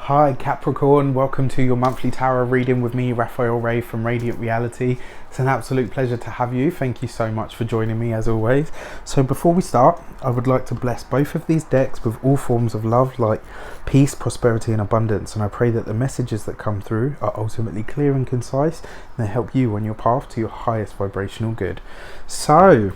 Hi Capricorn, welcome to your monthly tarot reading with me, Raphael Ray from Radiant Reality. It's an absolute pleasure to have you. Thank you so much for joining me as always. So before we start, I would like to bless both of these decks with all forms of love, light, peace, prosperity and abundance. And I pray that the messages that come through are ultimately clear and concise and they help you on your path to your highest vibrational good. So,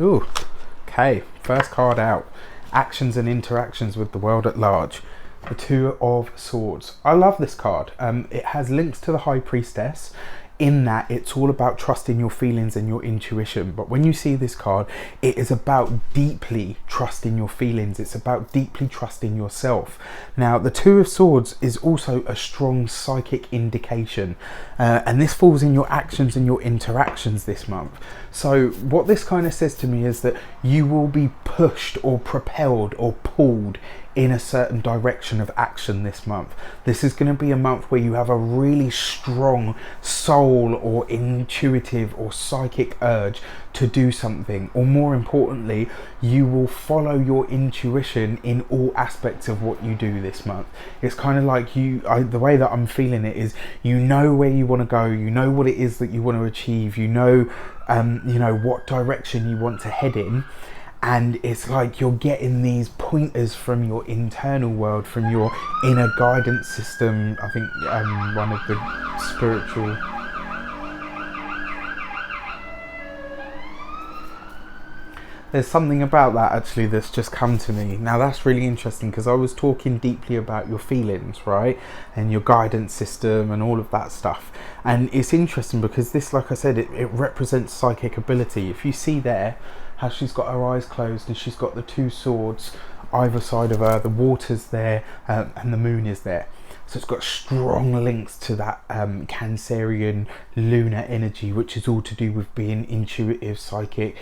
okay, first card out. Actions and interactions with the world at large. The Two of Swords. I love this card. It has links to the High Priestess in that it's all about trusting your feelings and your intuition. But when you see this card, it is about deeply trusting your feelings. It's about deeply trusting yourself. Now, the Two of Swords is also a strong psychic indication. And this falls in your actions and your interactions this month. So what this kind of says to me is that you will be pushed or propelled or pulled in a certain direction of action this month. This is going to be a month where you have a really strong soul or intuitive or psychic urge to do something, or more importantly, you will follow your intuition in all aspects of what you do this month. It's kind of like the way that I'm feeling it is, you know where you want to go, you know what it is that you want to achieve, you know what direction you want to head in. And it's like you're getting these pointers from your internal world, from your inner guidance system. I think one of the spiritual... There's something about that actually that's just come to me. Now that's really interesting because I was talking deeply about your feelings, right? And your guidance system and all of that stuff. And it's interesting because this, like I said, it represents psychic ability. If you see there how she's got her eyes closed and she's got the two swords either side of her, the water's there and the moon is there. So it's got strong links to that Cancerian lunar energy, which is all to do with being intuitive, psychic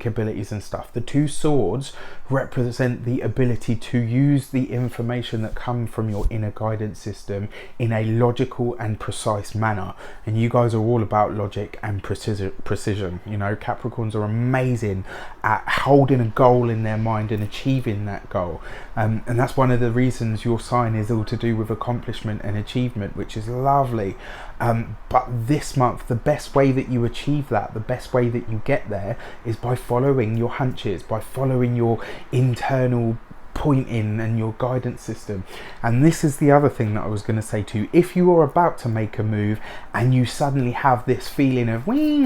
abilities and stuff. The two swords represent the ability to use the information that come from your inner guidance system in a logical and precise manner. And you guys are all about logic and precision. You know, Capricorns are amazing at holding a goal in their mind and achieving that goal. And that's one of the reasons your sign is all to do with accomplishment and achievement, which is lovely. But this month, the best way that you achieve that, the best way that you get there is by following your hunches, by following your internal pointing and your guidance system. And this is the other thing that I was going to say to you. If you are about to make a move and you suddenly have this feeling of wee,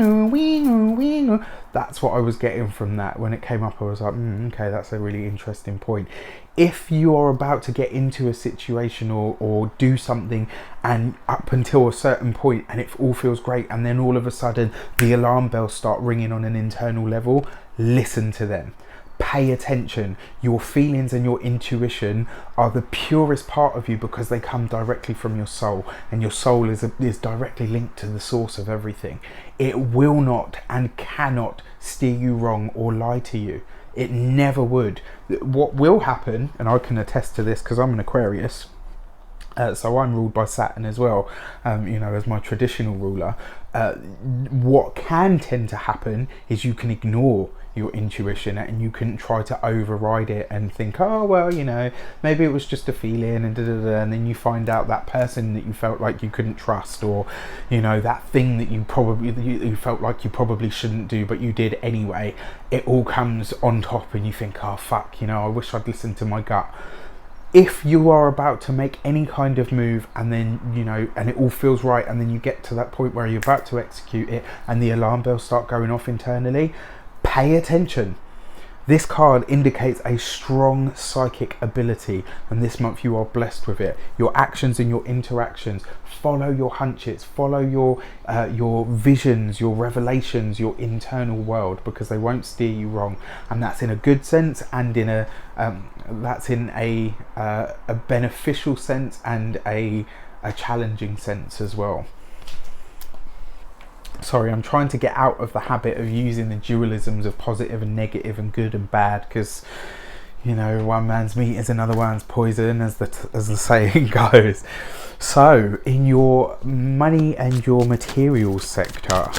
that's what I was getting from that. When it came up, I was like, okay, that's a really interesting point. If you are about to get into a situation or do something, and up until a certain point and it all feels great, and then all of a sudden the alarm bells start ringing on an internal level, listen to them. Pay attention. Your feelings and your intuition are the purest part of you because they come directly from your soul, and your soul is directly linked to the source of everything. It will not and cannot steer you wrong or lie to you. It never would. What will happen, and I can attest to this because I'm an Aquarius, so I'm ruled by Saturn as well, as my traditional ruler. What can tend to happen is you can ignore your intuition and you can try to override it and think, oh well, maybe it was just a feeling, and and then you find out that person that you felt like you couldn't trust, or that thing that you felt like you probably shouldn't do but you did anyway. It all comes on top and you think, oh fuck, I wish I'd listened to my gut. If you are about to make any kind of move and then and it all feels right, and then you get to that point where you're about to execute it and the alarm bells start going off internally, pay attention. This card indicates a strong psychic ability, and this month you are blessed with it. Your actions and your interactions, follow your hunches, follow your visions, your revelations, your internal world, because they won't steer you wrong. And that's in a good sense, and in a beneficial sense, and a challenging sense as well. Sorry, I'm trying to get out of the habit of using the dualisms of positive and negative and good and bad, because one man's meat is another man's poison, as the saying goes. So in your money and your materials sector,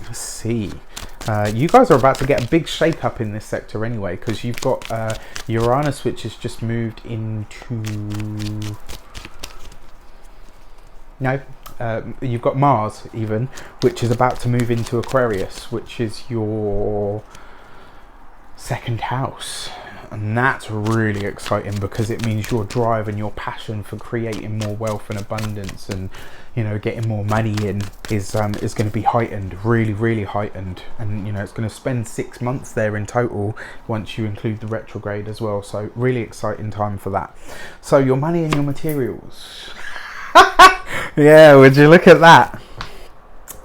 let's see, You guys are about to get a big shake up in this sector anyway, because you've got Uranus, which has just moved into... No, you've got Mars even, which is about to move into Aquarius, which is your second house. And that's really exciting because it means your drive and your passion for creating more wealth and abundance and, you know, getting more money in is going to be heightened, really heightened. And, you know, it's going to spend 6 months there in total once you include the retrograde as well. So really exciting time for that. So your money and your materials. Yeah, would you look at that?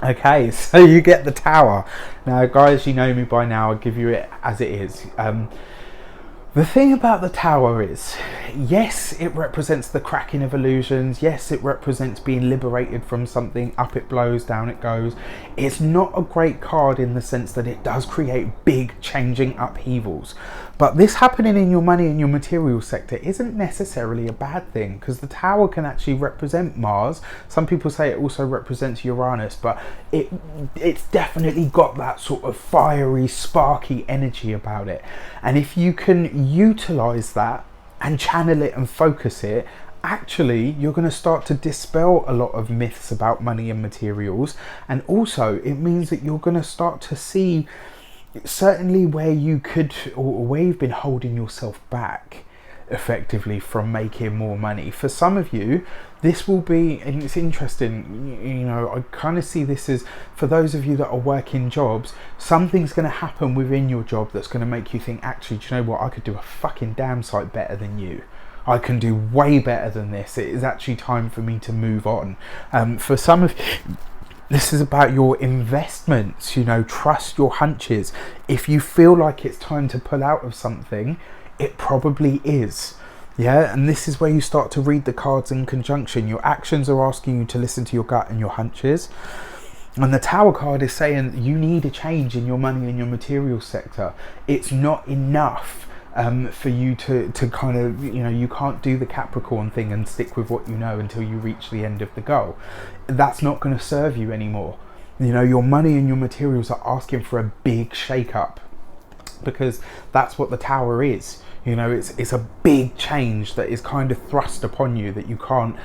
Okay, so you get the Tower. Now, guys, you know me by now. I'll give you it as it is. The thing about the Tower is, yes, it represents the cracking of illusions. Yes, it represents being liberated from something. Up it blows, down it goes. It's not a great card in the sense that it does create big changing upheavals. But this happening in your money and your material sector isn't necessarily a bad thing, because the Tower can actually represent Mars. Some people say it also represents Uranus, but it's definitely got that sort of fiery, sparky energy about it. And if you can utilize that and channel it and focus it, actually you're going to start to dispel a lot of myths about money and materials. And also it means that you're going to start to see certainly where you could, or where you've been holding yourself back effectively from making more money. For some of you, this will be, and it's interesting, you know, I kind of see this as, for those of you that are working jobs, something's going to happen within your job that's going to make you think, actually, do you know what, I could do a fucking damn sight better than you. I can do way better than this. It is actually time for me to move on. For some of you, this is about your investments, you know, trust your hunches. If you feel like it's time to pull out of something, it probably is. Yeah, and this is where you start to read the cards in conjunction. Your actions are asking you to listen to your gut and your hunches. And the Tower card is saying you need a change in your money and your material sector. It's not enough for you to kind of, you know, you can't do the Capricorn thing and stick with what you know until you reach the end of the goal. That's not going to serve you anymore. You know, your money and your materials are asking for a big shake up, because that's what the Tower is. You know, it's a big change that is kind of thrust upon you that you can't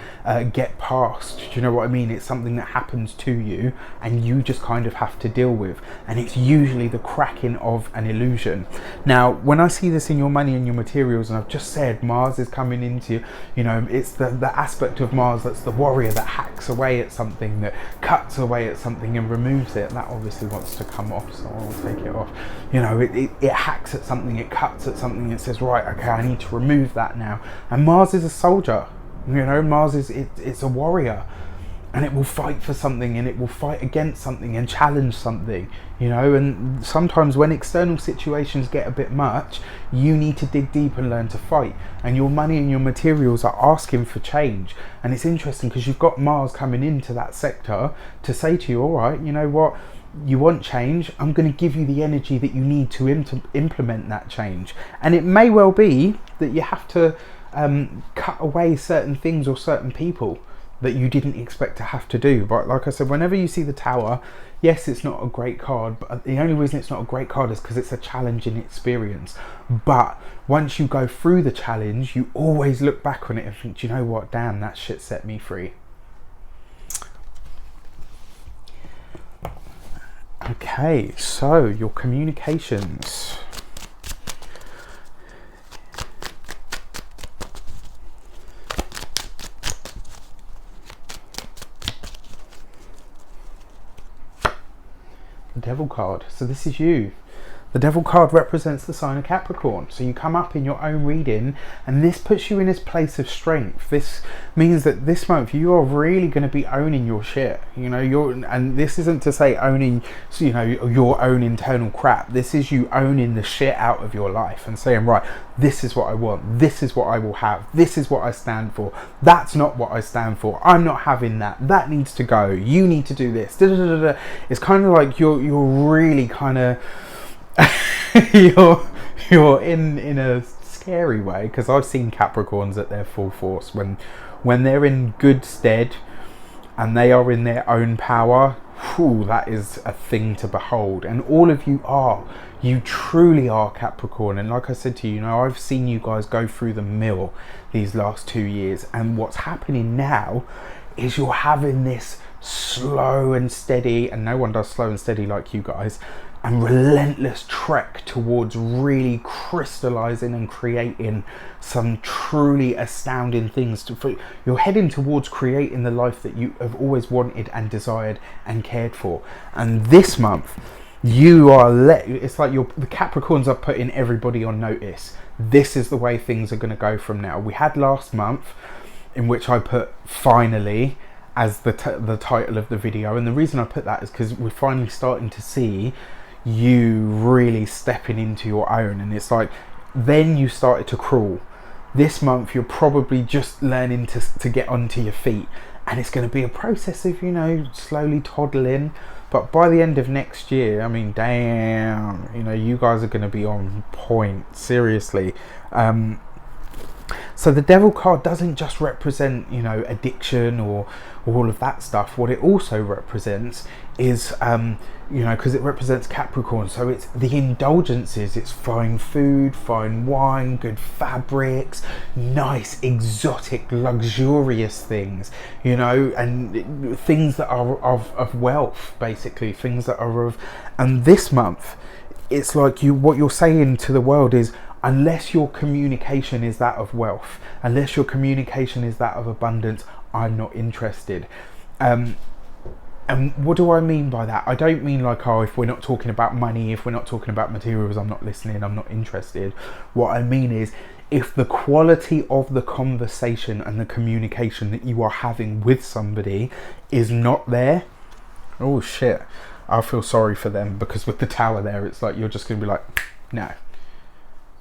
get past. Do you know what I mean? It's something that happens to you and you just kind of have to deal with. And it's usually the cracking of an illusion. Now, when I see this in your money and your materials, and I've just said Mars is coming into, you know, it's the aspect of Mars that's the warrior that hacks away at something, that cuts away at something and removes it. That obviously wants to come off, so I'll take it off. You know, it hacks at something, it cuts at something, it says, right, okay, I need to remove that now. And Mars is a soldier, you know, Mars is it's a warrior, and it will fight for something, and it will fight against something and challenge something, you know. And sometimes when external situations get a bit much, you need to dig deep and learn to fight. And your money and your materials are asking for change. And it's interesting because you've got Mars coming into that sector to say to you, all right, you know what, you want change, I'm going to give you the energy that you need to implement that change. And it may well be that you have to cut away certain things or certain people that you didn't expect to have to do. But like I said, whenever you see the Tower, yes, it's not a great card, but the only reason it's not a great card is because it's a challenging experience. But once you go through the challenge, you always look back on it and think, do you know what, damn, that shit set me free. Okay, so your communications. The Devil card. So this is you. The Devil card represents the sign of Capricorn. So you come up in your own reading, and this puts you in this place of strength. This means that this month you are really going to be owning your shit. You know, and this isn't to say owning, you know, your own internal crap. This is you owning the shit out of your life and saying, right, this is what I want. This is what I will have. This is what I stand for. That's not what I stand for. I'm not having that. That needs to go. You need to do this. Da, da, da, da. It's kind of like you're really kind of you're in a scary way, because I've seen Capricorns at their full force when they're in good stead and they are in their own power. whew, that is a thing to behold. And all of you truly are Capricorn. And like I said to you, I've seen you guys go through the mill these last 2 years, and what's happening now is you're having this slow and steady, and no one does slow and steady like you guys, and relentless trek towards really crystallizing and creating some truly astounding things. You're heading towards creating the life that you have always wanted and desired and cared for. And this month, it's like the Capricorns are putting everybody on notice. This is the way things are going to go from now. We had last month, in which I put finally as the title of the video, and the reason I put that is because we're finally starting to see you really stepping into your own. And it's like, then you started to crawl. This month you're probably just learning to get onto your feet, and it's going to be a process of slowly toddling. But by the end of next year, I mean, damn, you guys are going to be on point, seriously. So the Devil card doesn't just represent, addiction or all of that stuff. What it also represents is, because it represents Capricorn. So it's the indulgences. It's fine food, fine wine, good fabrics, nice, exotic, luxurious things, and things that are of wealth, basically, things that are of. And this month, it's like what you're saying to the world is, unless your communication is that of wealth, unless your communication is that of abundance, I'm not interested. And what do I mean by that? I don't mean like, if we're not talking about money, if we're not talking about materials, I'm not listening, I'm not interested. What I mean is, if the quality of the conversation and the communication that you are having with somebody is not there, oh shit, I feel sorry for them, because with the Tower there, it's like you're just going to be like, no.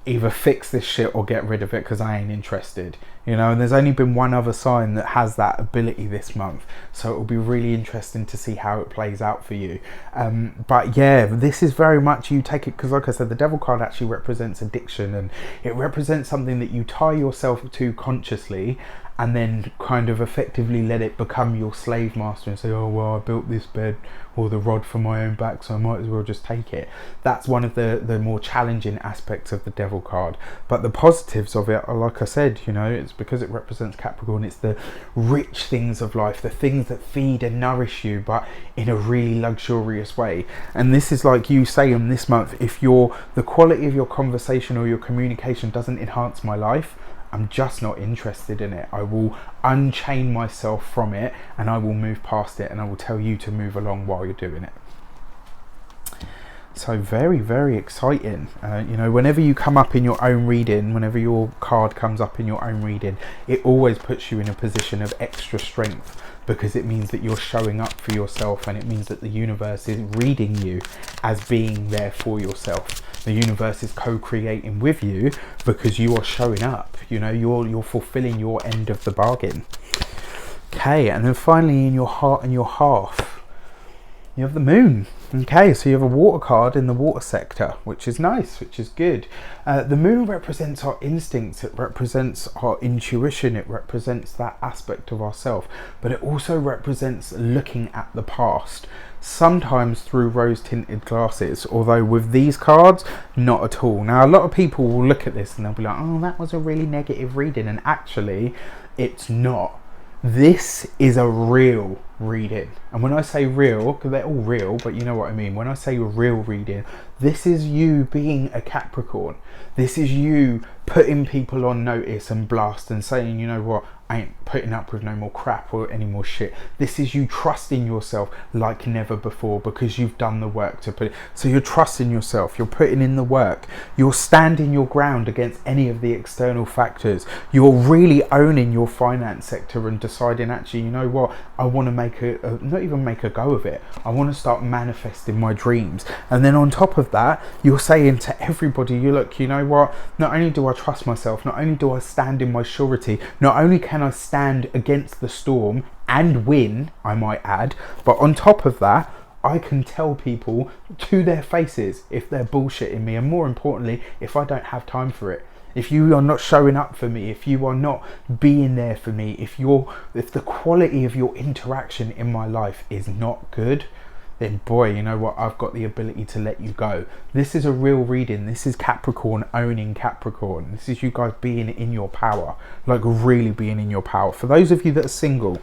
Either fix this shit or get rid of it, because I ain't interested, and there's only been one other sign that has that ability this month, so it will be really interesting to see how it plays out for you. But yeah, this is very much you take it, because like I said, the Devil card actually represents addiction, and it represents something that you tie yourself to consciously, and then kind of effectively let it become your slave master and say, oh well, I built this bed or the rod for my own back, so I might as well just take it. That's one of the more challenging aspects of the Devil card. But the positives of it are, like I said, it's because it represents Capricorn. It's the rich things of life, the things that feed and nourish you, but in a really luxurious way. And this is like you saying this month, if the quality of your conversation or your communication doesn't enhance my life, I'm just not interested in it. I will unchain myself from it, and I will move past it, and I will tell you to move along while you're doing it. So very, very exciting. Whenever you come up in your own reading, whenever your card comes up in your own reading, it always puts you in a position of extra strength, because it means that you're showing up for yourself, and it means that the universe is reading you as being there for yourself. The universe is co-creating with you because you are showing up. You're fulfilling your end of the bargain. Okay, and then finally, in your heart and your half, you have the Moon. Okay, so you have a water card in the water sector, which is nice, which is good. The Moon represents our instincts, it represents our intuition, it represents that aspect of ourself, but it also represents looking at the past, sometimes through rose-tinted glasses, although with these cards, not at all. Now, a lot of people will look at this and they'll be like, oh, that was a really negative reading, and actually, it's not. This is a real reading, and when I say real, because they're all real, but you know what I mean, when I say real reading, this is you being a Capricorn. This is you putting people on notice and blast and saying, you know what, I ain't putting up with no more crap or any more shit. This is you trusting yourself like never before, because you've done the work to put it. So you're trusting yourself, you're putting in the work, you're standing your ground against any of the external factors. You're really owning your finance sector and deciding, actually, you know what, I want to make not even make a go of it. I want to start manifesting my dreams. And then on top of that, you're saying to everybody, you know what, not only do I trust myself, not only do I stand in my surety, not only can I stand against the storm and win, I might add, but on top of that, I can tell people to their faces if they're bullshitting me, and more importantly, if I don't have time for it. If you are not showing up for me, if you are not being there for me, if the quality of your interaction in my life is not good, then boy, you know what, I've got the ability to let you go. This is a real reading. This is Capricorn owning Capricorn. This is you guys being in your power, like really being in your power. For those of you that are single,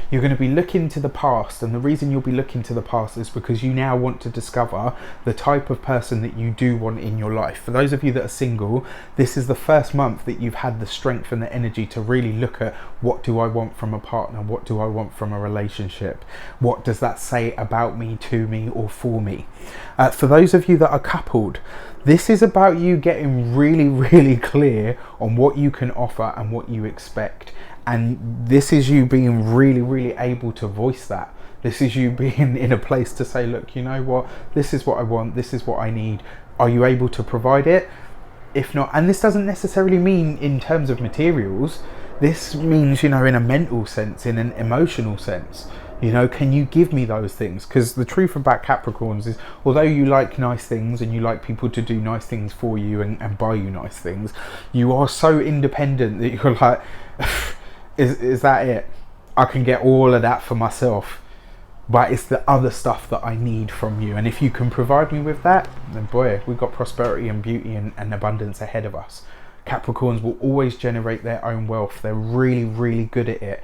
you're going to be looking to the past, and the reason you'll be looking to the past is because you now want to discover the type of person that you do want in your life. For those of you that are single, this is the first month that you've had the strength and the energy to really look at, what do I want from a partner? What do I want from a relationship? What does that say about me, to me, or for me? For those of you that are coupled, this is about you getting really, really clear on what you can offer and what you expect. And this is you being really, really able to voice that. This is you being in a place to say, look, you know what, this is what I want, this is what I need. Are you able to provide it? If not, and this doesn't necessarily mean in terms of materials, this means, you know, in a mental sense, in an emotional sense. You know, can you give me those things? Because the truth about Capricorns is, although you like nice things and you like people to do nice things for you and buy you nice things, you are so independent that you're like, is that it? I can get all of that for myself, but it's the other stuff that I need from you. And if you can provide me with that, then boy, we've got prosperity and beauty and abundance ahead of us. Capricorns will always generate their own wealth. They're really, really good at it,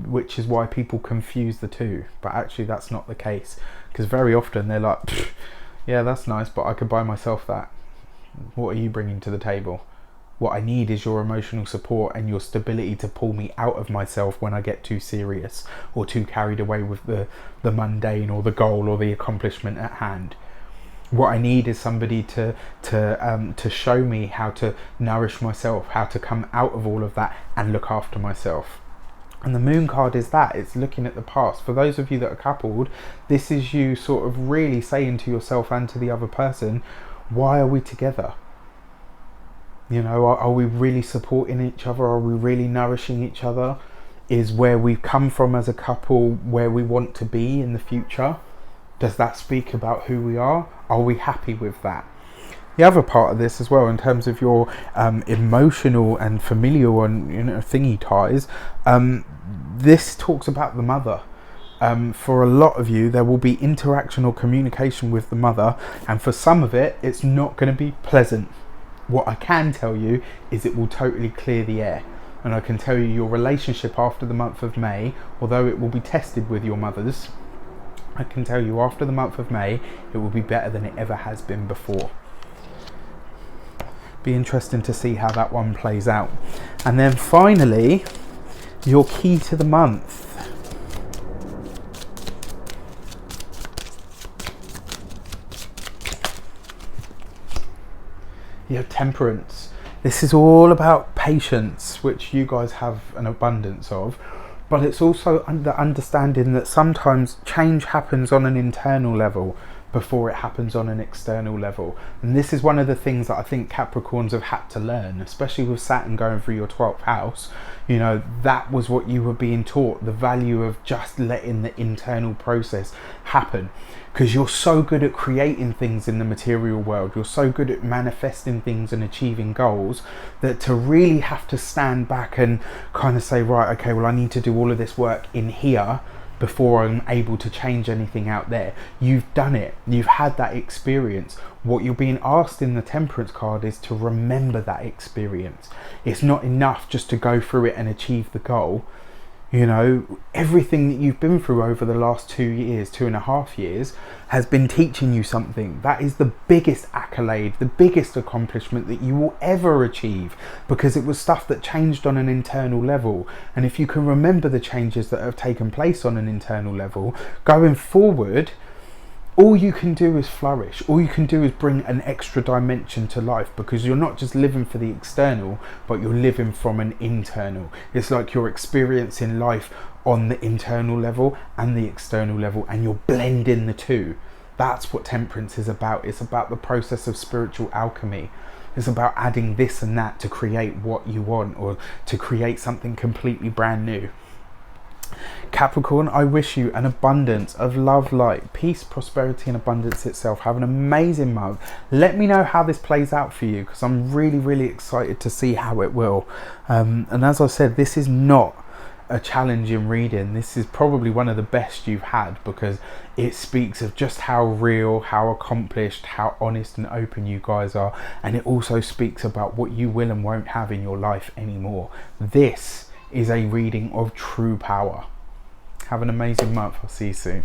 which is why people confuse the two. But actually that's not the case, because very often they're like, yeah, that's nice, but I could buy myself that. What are you bringing to the table? What I need is your emotional support and your stability to pull me out of myself when I get too serious or too carried away with the mundane or the goal or the accomplishment at hand. What I need is somebody to show me how to nourish myself, how to come out of all of that and look after myself. And the moon card is that. It's looking at the past. For those of you that are coupled, this is you sort of really saying to yourself and to the other person, why are we together? You know, are we really supporting each other? Are we really nourishing each other? Is where we've come from as a couple where we want to be in the future? Does that speak about who we are? Are we happy with that? The other part of this as well, in terms of your emotional and familial and, you know, thingy ties, this talks about the mother. For a lot of you, there will be interaction or communication with the mother, and for some of it, it's not going to be pleasant. What I can tell you is it will totally clear the air. And I can tell you your relationship after the month of May, although it will be tested with your mothers, I can tell you after the month of May, it will be better than it ever has been before. Be interesting to see how that one plays out. And then finally, your key to the month. You have Temperance. This is all about patience, which you guys have an abundance of, but it's also the understanding that sometimes change happens on an internal level before it happens on an external level. And this is one of the things that I think Capricorns have had to learn, especially with Saturn going through your 12th house. You know, that was what you were being taught, the value of just letting the internal process happen. Because you're so good at creating things in the material world, you're so good at manifesting things and achieving goals, that to really have to stand back and kind of say, right, okay, well, I need to do all of this work in here before I'm able to change anything out there. You've done it. You've had that experience. What you're being asked in the Temperance card is to remember that experience. It's not enough just to go through it and achieve the goal. You know, everything that you've been through over the last 2 years, 2.5 years, has been teaching you something. That is the biggest accolade, the biggest accomplishment that you will ever achieve, because it was stuff that changed on an internal level. And if you can remember the changes that have taken place on an internal level, going forward, all you can do is flourish. All you can do is bring an extra dimension to life, because you're not just living for the external, but you're living from an internal. It's like you're experiencing life on the internal level and the external level, and you're blending the two. That's what Temperance is about. It's about the process of spiritual alchemy. It's about adding this and that to create what you want, or to create something completely brand new. Capricorn, I wish you an abundance of love, light, peace, prosperity and abundance itself. Have an amazing month. Let me know how this plays out for you, because I'm really, really excited to see how it will. And as I said, this is not a challenging reading, this is probably one of the best you've had, because it speaks of just how real, how accomplished, how honest and open you guys are, and it also speaks about what you will and won't have in your life anymore. This is a reading of true power. Have an amazing month. I'll see you soon.